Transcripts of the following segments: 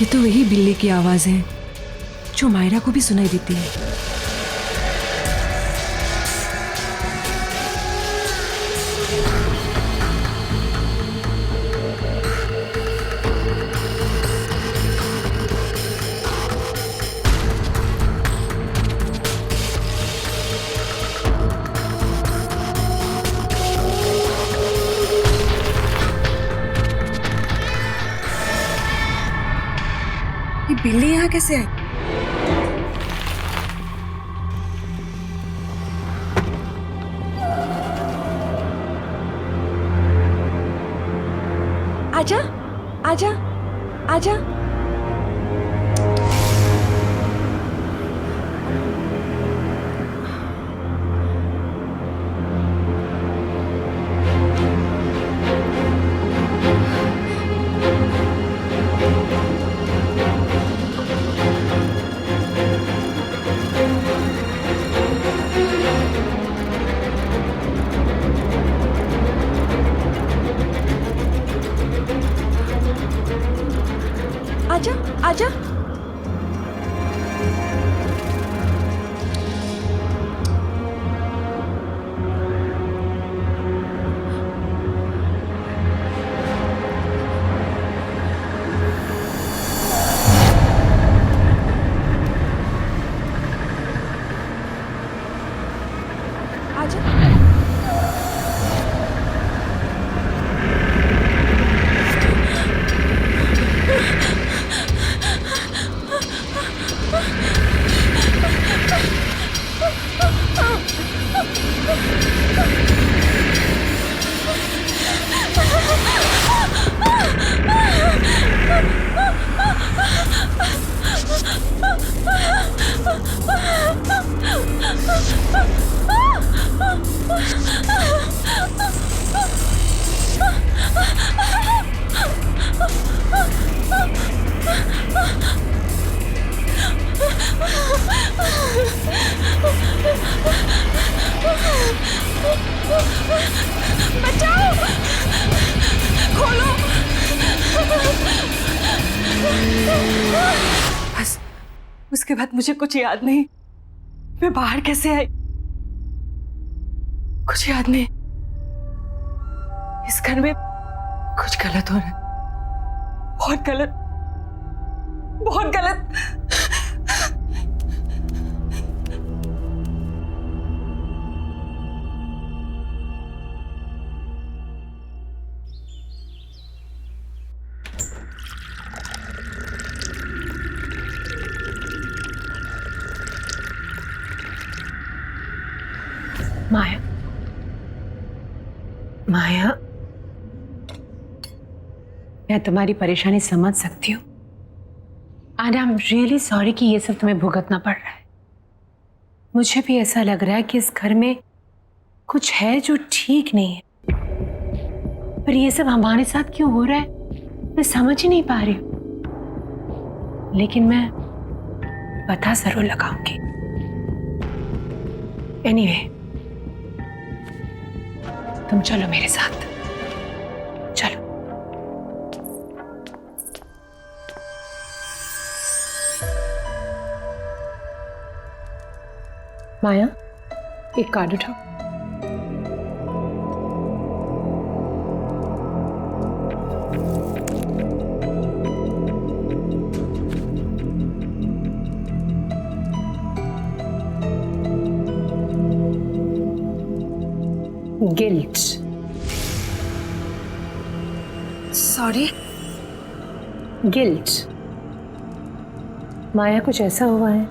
ये तो वही बिल्ली की आवाज है जो मायरा को भी सुनाई देती है। ये बिल्ली यहाँ कैसे आई? आजा, आजा, आजा। आजा, आजा। आजा। बचाओ, खोलो। बस उसके बाद मुझे कुछ याद नहीं। मैं बाहर कैसे आई कुछ याद नहीं। इस घर में कुछ गलत हो रहा है, बहुत गलत, बहुत गलत। माया, माया, मैं तुम्हारी परेशानी समझ सकती हूँ and I am really sorry कि ये सब तुम्हें भुगतना पड़ रहा है। मुझे भी ऐसा लग रहा है कि इस घर में कुछ है जो ठीक नहीं है, पर ये सब हमारे साथ क्यों हो रहा है मैं समझ ही नहीं पा रही हूँ। लेकिन मैं पता जरूर लगाऊंगी। एनीवे, तुम चलो मेरे साथ, चलो। माया, एक कार्ड उठाओ। गिल्ट। सॉरी? गिल्ट। माया, कुछ ऐसा हुआ है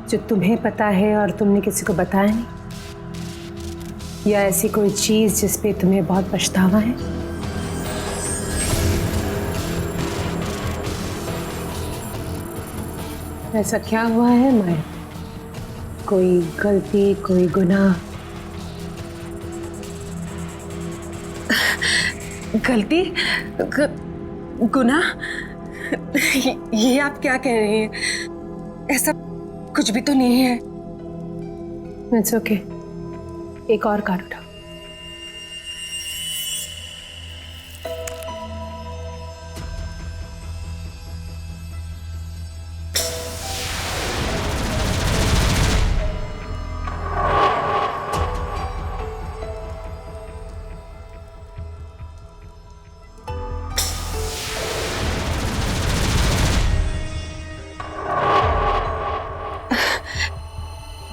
जो तुम्हें पता है और तुमने किसी को बताया नहीं, या ऐसी कोई चीज जिस पे तुम्हें बहुत पछतावा है? ऐसा क्या हुआ है माया? कोई गलती, कोई गुनाह? गलती, गुनाह? ये आप क्या कह रही हैं? ऐसा कुछ भी तो नहीं है। इट्स ओके, एक और कार्ड उठाओ।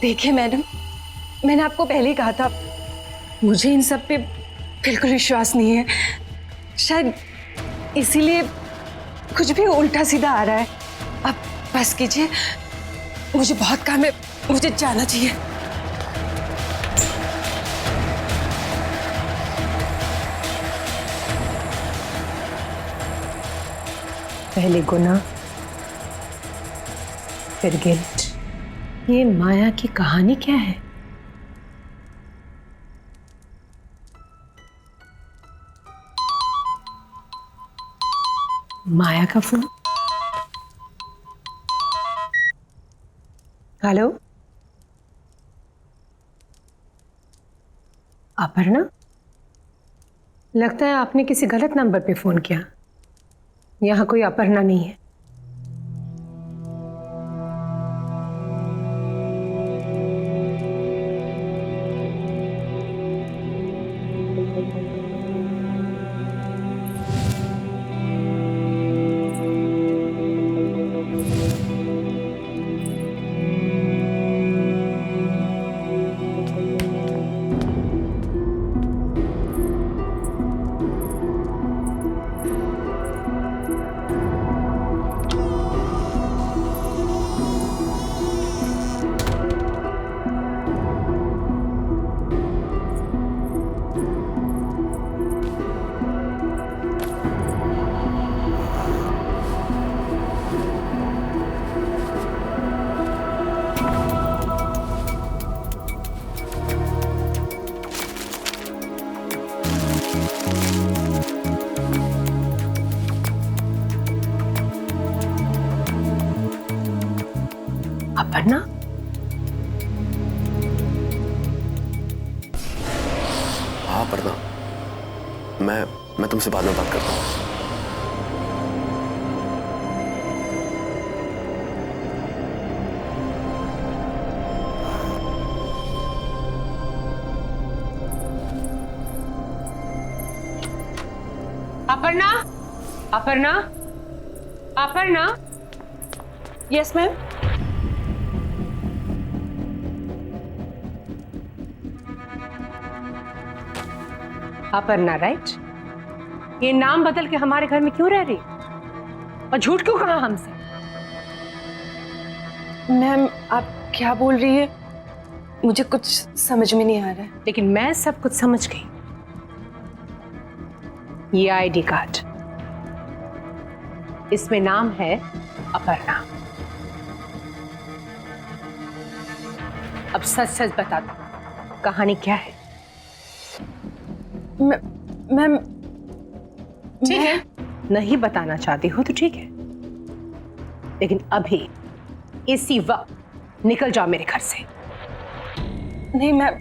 देखिए मैडम, मैंने आपको पहले ही कहा था, मुझे इन सब पे बिल्कुल विश्वास नहीं है। शायद इसीलिए कुछ भी उल्टा सीधा आ रहा है। अब बस कीजिए, मुझे बहुत काम है, मुझे जाना चाहिए। पहले गुनाह, फिर गिल्ट। ये माया की कहानी क्या है? माया का फोन। हेलो, अपर्णा, लगता है आपने किसी गलत नंबर पे फोन किया। यहां कोई अपर्णा नहीं है। अपर्णा, हाँ अपर्णा, मैं तुमसे बाद में बात करता हूँ। Aparna, Aparna, Aparna. Yes ma'am. Aparna, right? ये नाम बदल के हमारे घर में क्यों रह रही और झूठ क्यों कहा हमसे? मैम आप क्या बोल रही है, मुझे कुछ समझ में नहीं आ रहा है। लेकिन मैं सब कुछ समझ गई। ये आईडी कार्ड, इसमें नाम है अपर्णा। अब सच सच बता दो, कहानी क्या है? मैम ठीक है, नहीं बताना चाहती हो तो ठीक है, लेकिन अभी इसी वक्त निकल जाओ मेरे घर से। नहीं मैम,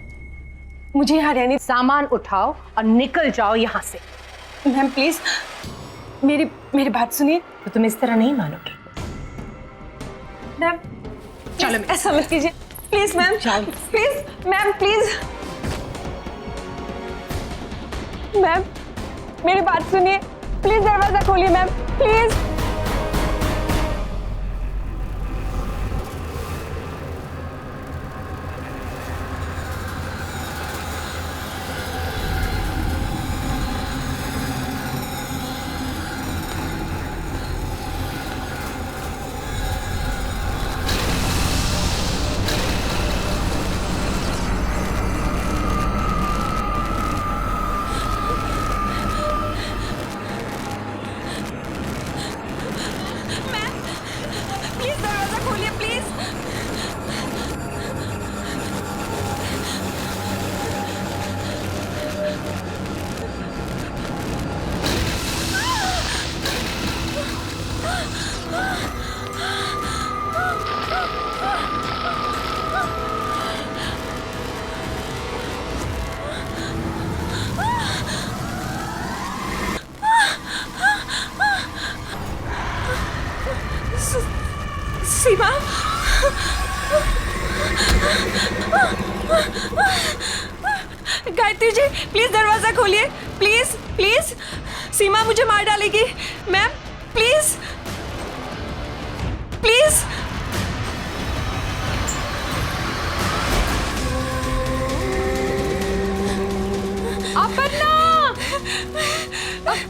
मुझे यहाँ रहने। सामान उठाओ और निकल जाओ यहाँ से। मैम प्लीज मेरी बात सुनिए। तो तुम इस तरह नहीं मानोगी। मैम चलो, ऐसा मत कीजिए please ma'am, please ma'am, please ma'am मेरी बात सुनिए, प्लीज दरवाजा खोलिए मैम, प्लीज।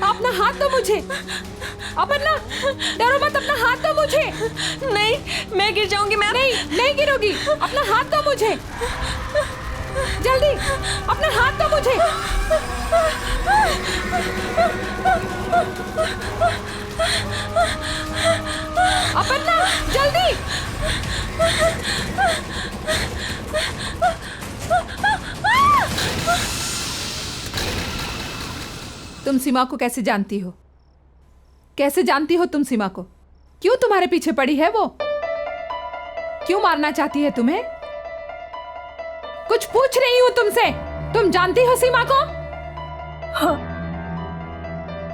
अपना हाथ दो मुझे। अपर्णा, डरो मत, अपना हाथ दो मुझे। नहीं, मैं गिर जाऊंगी मैम। नहीं, नहीं गिरोगी। अपना हाथ दो मुझे, जल्दी अपना हाथ दो मुझे। अपर्णा, जल्दी। तुम सीमा को कैसे जानती हो? कैसे जानती हो तुम सीमा को? क्यों तुम्हारे पीछे पड़ी है वो? क्यों मारना चाहती है तुम्हें? कुछ पूछ रही हूं तुमसे। तुम जानती हो सीमा को? हाँ,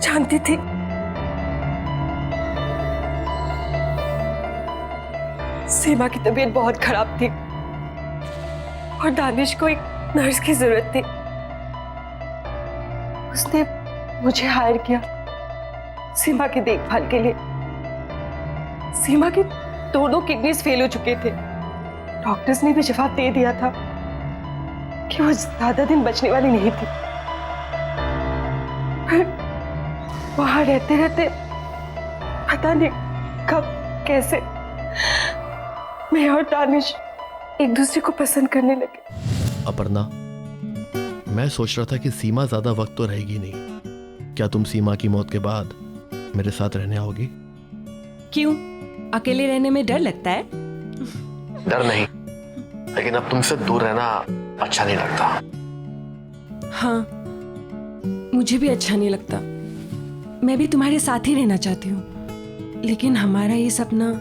जानती थी। सीमा की तबीयत बहुत खराब थी और दानिश को एक नर्स की जरूरत थी। उसने मुझे हायर किया सीमा की देखभाल के लिए। सीमा की दोनों किडनीज फेल हो चुके थे। डॉक्टर्स ने भी जवाब दे दिया था कि वो ज्यादा दिन बचने वाली नहीं थी। फिर वहां रहते रहते पता नहीं कब कैसे मैं और दानिश एक दूसरे को पसंद करने लगे। अपर्णा, मैं सोच रहा था कि सीमा ज्यादा वक्त तो रहेगी नहीं। क्या तुम सीमा की मौत के बाद मेरे साथ रहने आओगी? क्यों? अकेले रहने में डर लगता है? डर नहीं, लेकिन अब तुमसे दूर रहना अच्छा नहीं लगता। हाँ, मुझे भी अच्छा नहीं लगता। मैं भी तुम्हारे साथ ही रहना चाहती हूँ, लेकिन हमारा ये सपना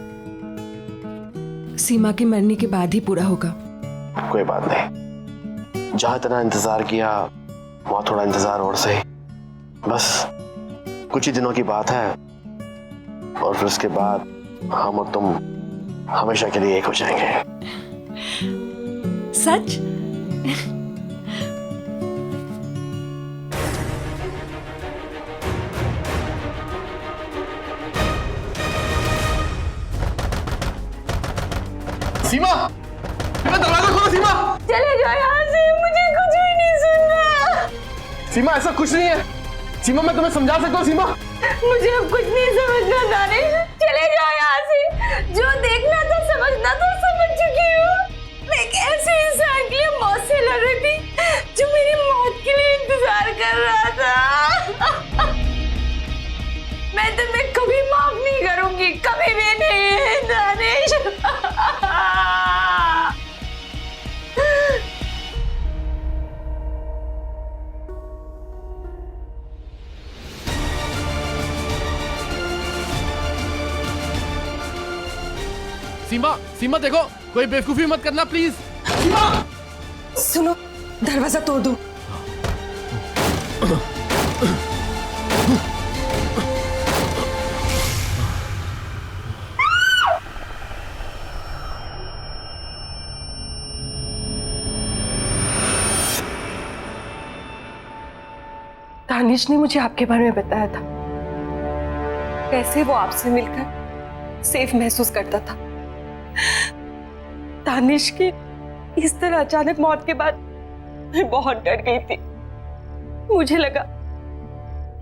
सीमा के मरने के बाद ही पूरा होगा। कोई बात नहीं, जहां इतना इंतजार किया वहां थोड़ा इंतजार और सही। बस कुछ ही दिनों की बात है और फिर उसके बाद हम और तुम हमेशा के लिए एक हो जाएंगे। सच? सीमा, दरवाजा खोलो। सीमा, चले जाओ यहाँ से, मुझे कुछ भी नहीं सुनना। सीमा ऐसा कुछ नहीं है। सीमा, मैं तुम्हें समझा सकता हूँ। सीमा, मुझे अब कुछ नहीं समझना दानिश, चले जाओ यहाँ से। जो देखना था समझना था समझ चुकी हूँ। मैं एक ऐसे इंसान के लिए मौत से लड़ रही थी जो मेरी मौत के लिए इंतजार कर रहा था। मैं तुम्हें कभी माफ नहीं करूंगी, कभी भी नहीं दानिश। सीमा, सीमा देखो, कोई बेवकूफी मत करना प्लीज। सीमा! सुनो, दरवाजा तोड़ दो। दानिश ने मुझे आपके बारे में बताया था, कैसे वो आपसे मिलकर सेफ महसूस करता था। दानिश की इस तरह अचानक मौत के बाद मैं बहुत डर गई थी। मुझे लगा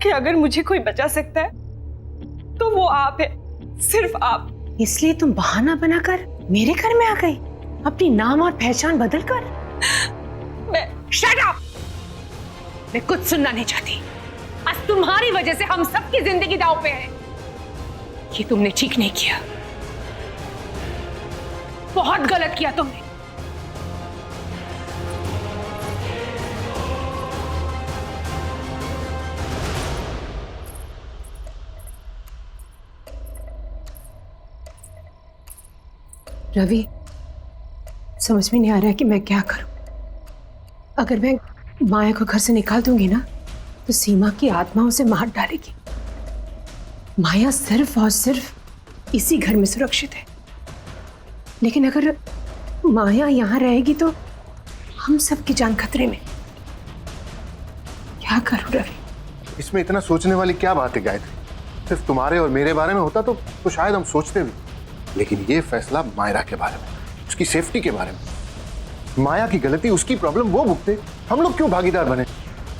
कि अगर मुझे कोई बचा सकता है तो वो आप है, सिर्फ आप। इसलिए तुम बहाना बनाकर मेरे घर में आ गई, अपनी नाम और पहचान बदलकर। मैं शट अप! मैं कुछ सुनना नहीं चाहती। आज तुम्हारी वजह से हम सबकी जिंदगी दांव पे है। ये तुमने ठीक नहीं किया, बहुत गलत किया तुमने। रवि, समझ में नहीं आ रहा है कि मैं क्या करूं। अगर मैं माया को घर से निकाल दूंगी ना तो सीमा की आत्मा उसे मार डालेगी। माया सिर्फ और सिर्फ इसी घर में सुरक्षित है, लेकिन अगर माया यहां रहेगी तो हम सबकी जान खतरे में। क्या करूं रवि? इसमें इतना सोचने वाली क्या बात है गायत्री? सिर्फ तुम्हारे और मेरे बारे में होता तो शायद हम सोचते भी, लेकिन ये फैसला मायरा के बारे में, उसकी सेफ्टी के बारे में। माया की गलती, उसकी प्रॉब्लम वो भुगते, हम लोग क्यों भागीदार बने?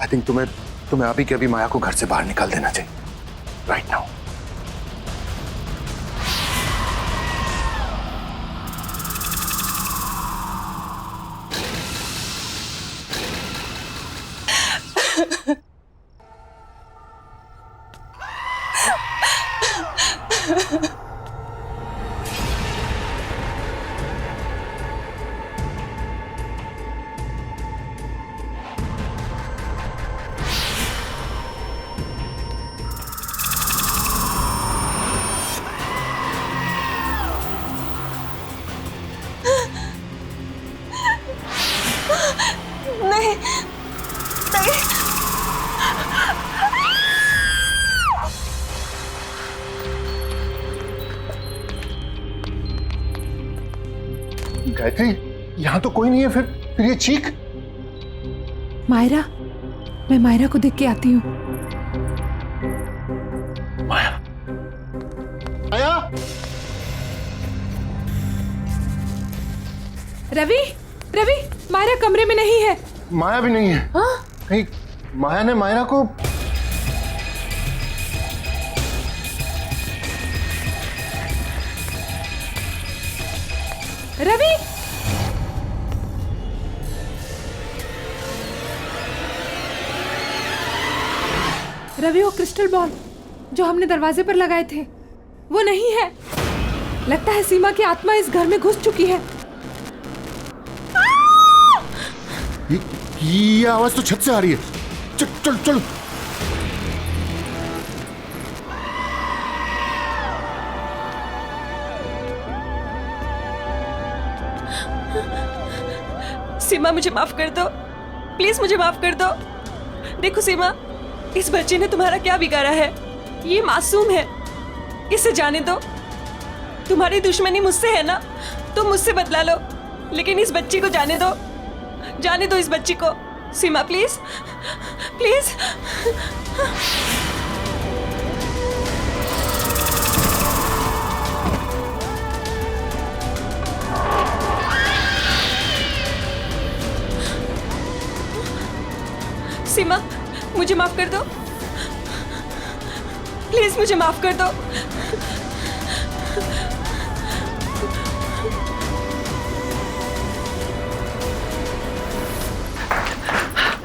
आई थिंक तुम्हें तुम्हें अभी के अभी माया को घर से बाहर निकाल देना चाहिए, राइट नाउ। नहीं नहीं, गायत्री, यहाँ तो कोई नहीं है, फिर ये चीख। मायरा, मैं मायरा को देख के आती हूँ। माया, माया, रवि, रवि, मायरा कमरे में नहीं है। माया भी नहीं है। हाँ? कहीं माया ने मायरा को। रवि, रवि, वो क्रिस्टल बॉल जो हमने दरवाजे पर लगाए थे वो नहीं है। लगता है सीमा की आत्मा इस घर में घुस चुकी है। ये आवाज तो छत से आ रही है। चल चल चल। सीमा, मुझे माफ कर दो, प्लीज मुझे माफ कर दो। देखो सीमा, इस बच्चे ने तुम्हारा क्या बिगाड़ा है? ये मासूम है, इसे जाने दो। तुम्हारी दुश्मनी मुझसे है ना, तुम मुझसे बदला लो, लेकिन इस बच्ची को जाने दो, जाने दो इस बच्ची को। सीमा प्लीज, प्लीज। सीमा, मुझे माफ कर दो, प्लीज मुझे माफ कर दो।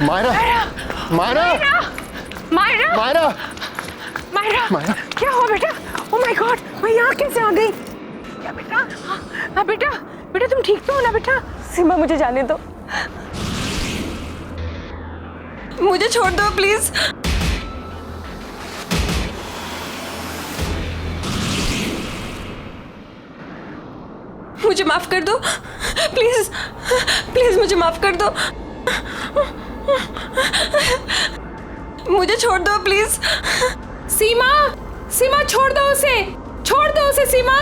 मायरा, मायरा, मायरा, मायरा, मायरा, मायरा, क्या हुआ बेटा? ओह माय गॉड, मैं यहाँ कैसे आ गई? क्या बेटा? हाँ बेटा, बेटा तुम ठीक तो हो ना बेटा? सीमा, मुझे जाने दो, मुझे छोड़ दो प्लीज। मुझे माफ कर दो, प्लीज, प्लीज मुझे माफ कर दो। मुझे छोड़ दो प्लीज। सीमा, सीमा छोड़ दो उसे, छोड़ दो उसे सीमा।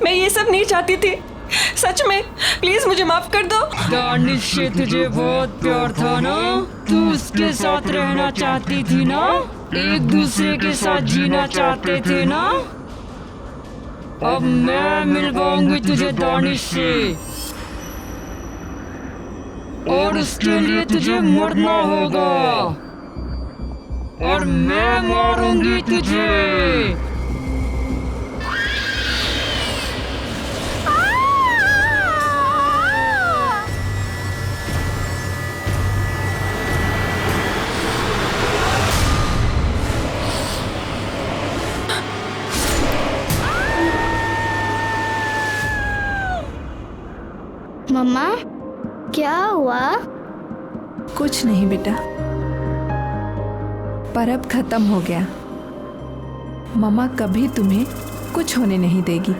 मैं ये सब नहीं चाहती थी, सच में, प्लीज मुझे माफ कर दो। दानिश से तुझे बहुत प्यार था ना, तू उसके साथ रहना चाहती थी ना, एक दूसरे के साथ जीना चाहते थे ना। अब मैं मिलवाऊंगी तुझे दानिश से, और उसके लिए तुझे मरना होगा, और मैं मारूंगी तुझे। मम्मा, क्या हुआ? कुछ नहीं बेटा, पर अब खत्म हो गया। मम्मा कभी तुम्हें कुछ होने नहीं देगी।